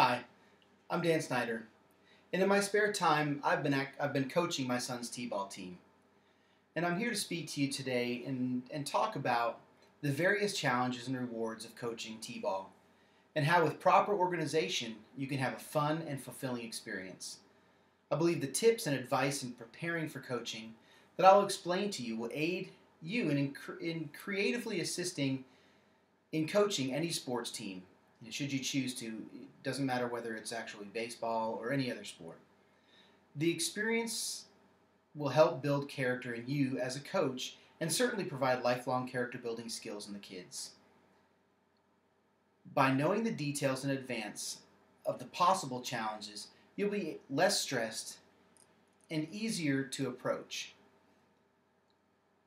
Hi, I'm Dan Snyder, and in my spare time, I've been coaching my son's t-ball team, and I'm here to speak to you today and talk about the various challenges and rewards of coaching t-ball, and how with proper organization you can have a fun and fulfilling experience. I believe the tips and advice in preparing for coaching that I'll explain to you will aid you in creatively assisting in coaching any sports team. Should you choose to, it doesn't matter whether it's actually baseball or any other sport. The experience will help build character in you as a coach and certainly provide lifelong character building skills in the kids. By knowing the details in advance of the possible challenges, you'll be less stressed and easier to approach.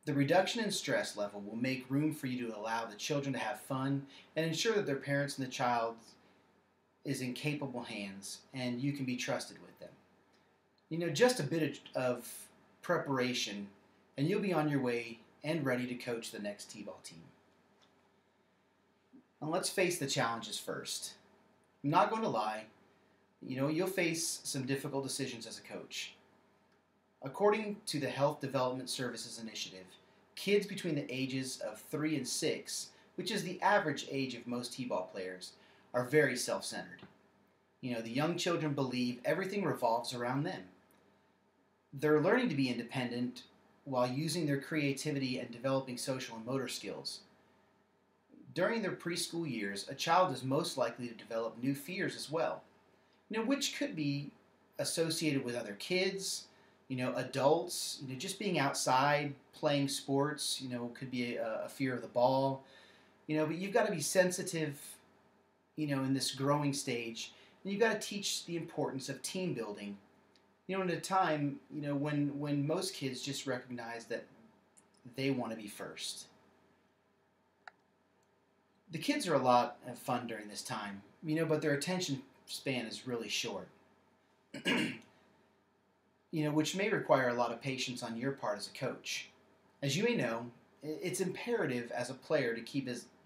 The reduction in stress level will make room for you to allow the children to have fun and ensure that their parents and the child is in capable hands and you can be trusted with them. Just a bit of preparation and you'll be on your way and ready to coach the next t-ball team. Now let's face the challenges first. I'm not going to lie, you'll face some difficult decisions as a coach. According to the Health Development Services Initiative, kids between the ages of 3 and 6, which is the average age of most t-ball players, are very self-centered. The young children believe everything revolves around them. They're learning to be independent while using their creativity and developing social and motor skills. During their preschool years, a child is most likely to develop new fears as well, which could be associated with other kids, adults, just being outside, playing sports, could be a fear of the ball, but you've got to be sensitive, in this growing stage, and you've got to teach the importance of team building, in a time, when most kids just recognize that they want to be first. The kids are a lot of fun during this time, but their attention span is really short. Which may require a lot of patience on your part as a coach. As you may know, it's imperative as a player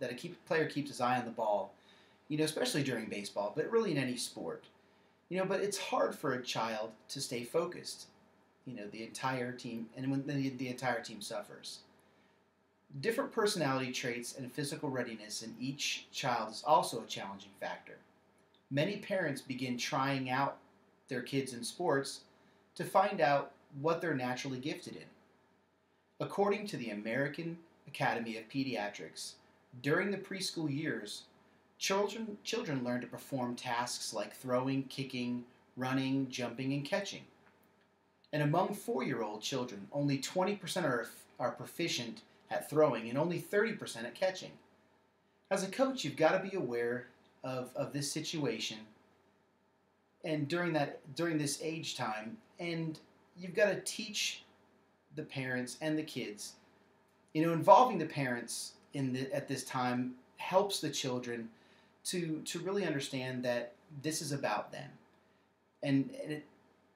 that a player keeps his eye on the ball, especially during baseball, but really in any sport. But it's hard for a child to stay focused, the entire team, and when the entire team suffers. Different personality traits and physical readiness in each child is also a challenging factor. Many parents begin trying out their kids in sports to find out what they're naturally gifted in. According to the American Academy of Pediatrics, during the preschool years, children learn to perform tasks like throwing, kicking, running, jumping, and catching. And among 4-year-old children, only 20% are proficient at throwing and only 30% at catching. As a coach, you've got to be aware of this situation and during this age time, and you've got to teach the parents and the kids. Involving the parents at this time helps the children to really understand that this is about them, and it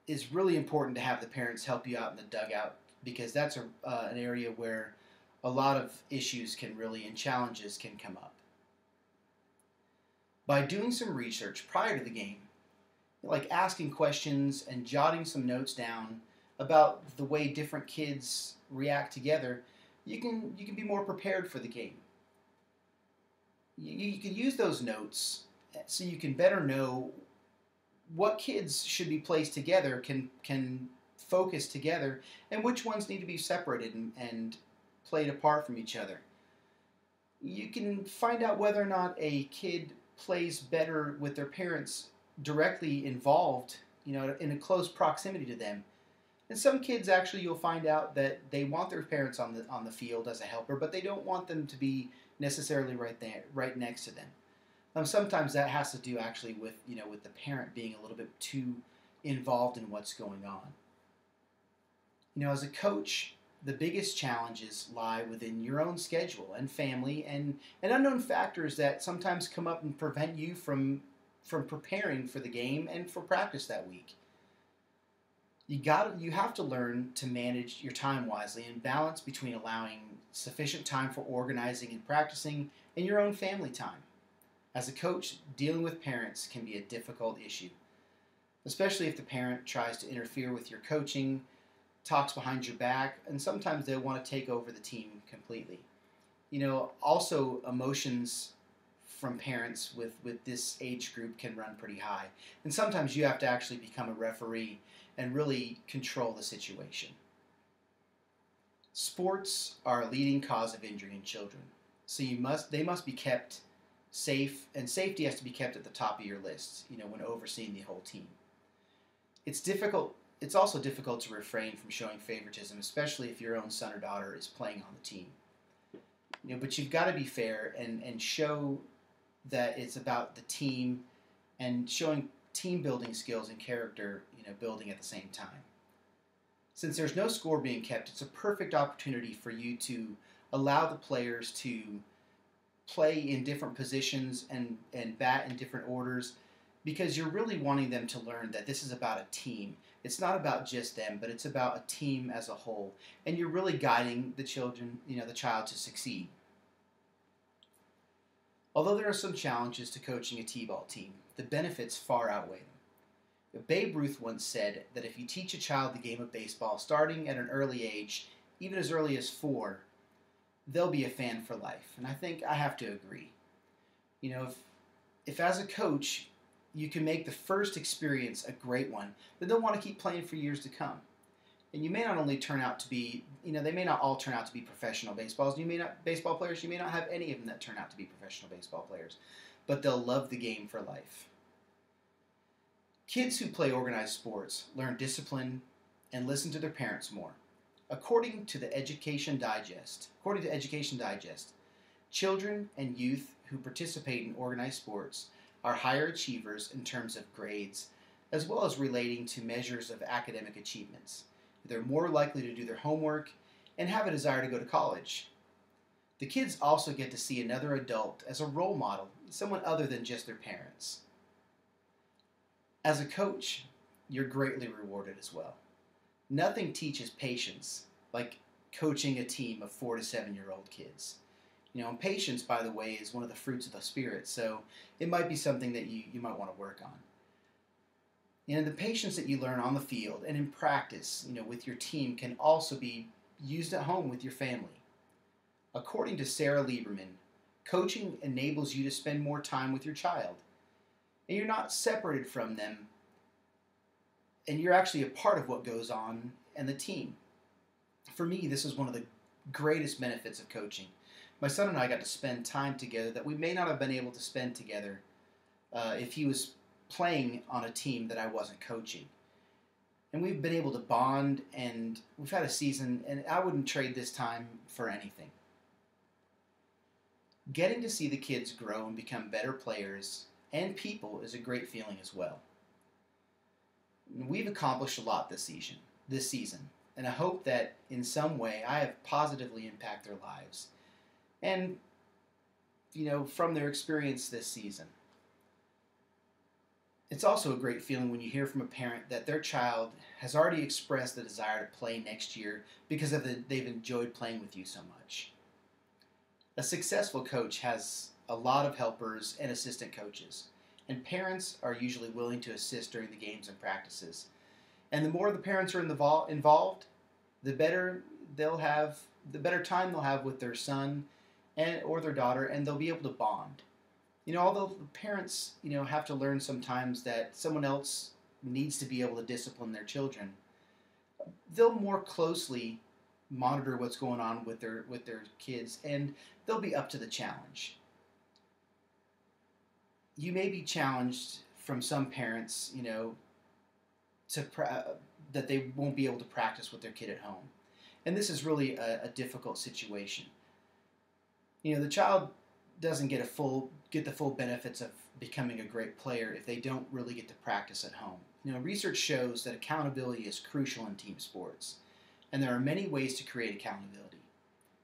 is really important to have the parents help you out in the dugout, because that's an area where a lot of issues and challenges can come up. By doing some research prior to the game, like asking questions and jotting some notes down about the way different kids react together, you can be more prepared for the game. You can use those notes so you can better know what kids should be placed together, can focus together, and which ones need to be separated and played apart from each other. You can find out whether or not a kid plays better with their parents directly involved, in a close proximity to them. And some kids, actually, you'll find out that they want their parents on the field as a helper, but they don't want them to be necessarily right next to them. Sometimes that has to do actually with the parent being a little bit too involved in what's going on. As a coach, the biggest challenges lie within your own schedule and family and unknown factors that sometimes come up and prevent you from preparing for the game and for practice that week. You have to learn to manage your time wisely and balance between allowing sufficient time for organizing and practicing and your own family time. As a coach, dealing with parents can be a difficult issue, especially if the parent tries to interfere with your coaching, talks behind your back, and sometimes they want to take over the team completely. Also emotions from parents with this age group can run pretty high. And sometimes you have to actually become a referee and really control the situation. Sports are a leading cause of injury in children, so they must be kept safe, and safety has to be kept at the top of your list, when overseeing the whole team. It's also difficult to refrain from showing favoritism, especially if your own son or daughter is playing on the team. But you've got to be fair and show that it's about the team and showing team building skills and character, building at the same time. Since there's no score being kept, it's a perfect opportunity for you to allow the players to play in different positions and bat in different orders, because you're really wanting them to learn that this is about a team. It's not about just them, but it's about a team as a whole. And you're really guiding the child to succeed. Although there are some challenges to coaching a t-ball team, the benefits far outweigh them. Babe Ruth once said that if you teach a child the game of baseball starting at an early age, even as early as 4, they'll be a fan for life. And I think I have to agree. If as a coach you can make the first experience a great one, then they'll want to keep playing for years to come. And you may not only turn out to be, they may not all turn out to be professional baseball players. You may not have any of them that turn out to be professional baseball players, but they'll love the game for life. Kids who play organized sports learn discipline and listen to their parents more. According to Education Digest, children and youth who participate in organized sports are higher achievers in terms of grades, as well as relating to measures of academic achievements. They're more likely to do their homework and have a desire to go to college. The kids also get to see another adult as a role model, someone other than just their parents. As a coach, you're greatly rewarded as well. Nothing teaches patience like coaching a team of 4 to 7-year-old kids. And patience, by the way, is one of the fruits of the Spirit, so it might be something that you might want to work on. The patience that you learn on the field and in practice, with your team can also be used at home with your family. According to Sarah Lieberman, coaching enables you to spend more time with your child, and you're not separated from them, and you're actually a part of what goes on in the team. For me, this is one of the greatest benefits of coaching. My son and I got to spend time together that we may not have been able to spend together if he was playing on a team that I wasn't coaching. And we've been able to bond, and we've had a season, and I wouldn't trade this time for anything. Getting to see the kids grow and become better players and people is a great feeling as well. We've accomplished a lot this season, and I hope that in some way I have positively impacted their lives. And, from their experience this season. It's also a great feeling when you hear from a parent that their child has already expressed the desire to play next year because they've enjoyed playing with you so much. A successful coach has a lot of helpers and assistant coaches, and parents are usually willing to assist during the games and practices. And the more the parents are involved, the better time they'll have with their son or their daughter, and they'll be able to bond. Although the parents, have to learn sometimes that someone else needs to be able to discipline their children, they'll more closely monitor what's going on with their kids, and they'll be up to the challenge. You may be challenged from some parents, that they won't be able to practice with their kid at home. And this is really a difficult situation. The child doesn't get the full benefits of becoming a great player if they don't really get to practice at home. Research shows that accountability is crucial in team sports, and there are many ways to create accountability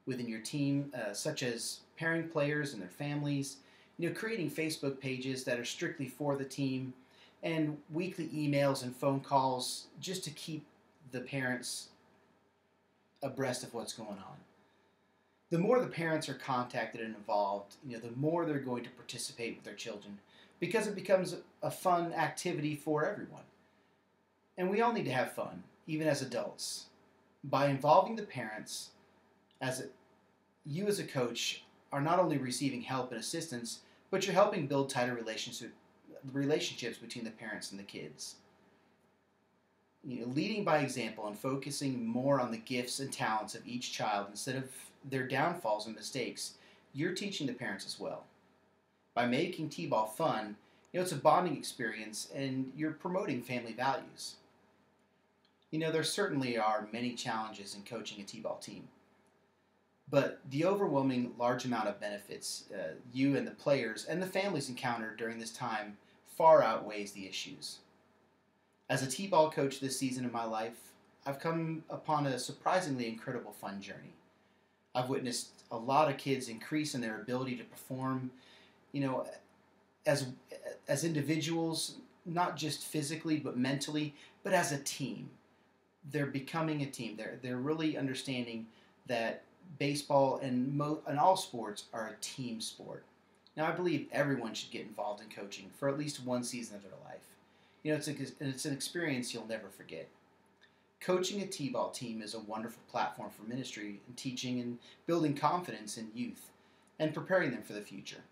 within your team, such as pairing players and their families, creating Facebook pages that are strictly for the team, and weekly emails and phone calls just to keep the parents abreast of what's going on. The more the parents are contacted and involved, the more they're going to participate with their children because it becomes a fun activity for everyone. And we all need to have fun, even as adults. By involving the parents, as a, you as a coach are not only receiving help and assistance, but you're helping build tighter relationships between the parents and the kids. Leading by example and focusing more on the gifts and talents of each child instead of their downfalls and mistakes, you're teaching the parents as well. By making T-ball fun, it's a bonding experience and you're promoting family values. There certainly are many challenges in coaching a T-ball team, but the overwhelming large amount of benefits you and the players and the families encounter during this time far outweighs the issues. As a T-ball coach this season in my life, I've come upon a surprisingly incredible fun journey. I've witnessed a lot of kids increase in their ability to perform, you know, as individuals, not just physically but mentally, but as a team. They're becoming a team. They're really understanding that baseball and all sports are a team sport. Now, I believe everyone should get involved in coaching for at least one season of their life. It's an experience you'll never forget. Coaching a T-ball team is a wonderful platform for ministry and teaching and building confidence in youth and preparing them for the future.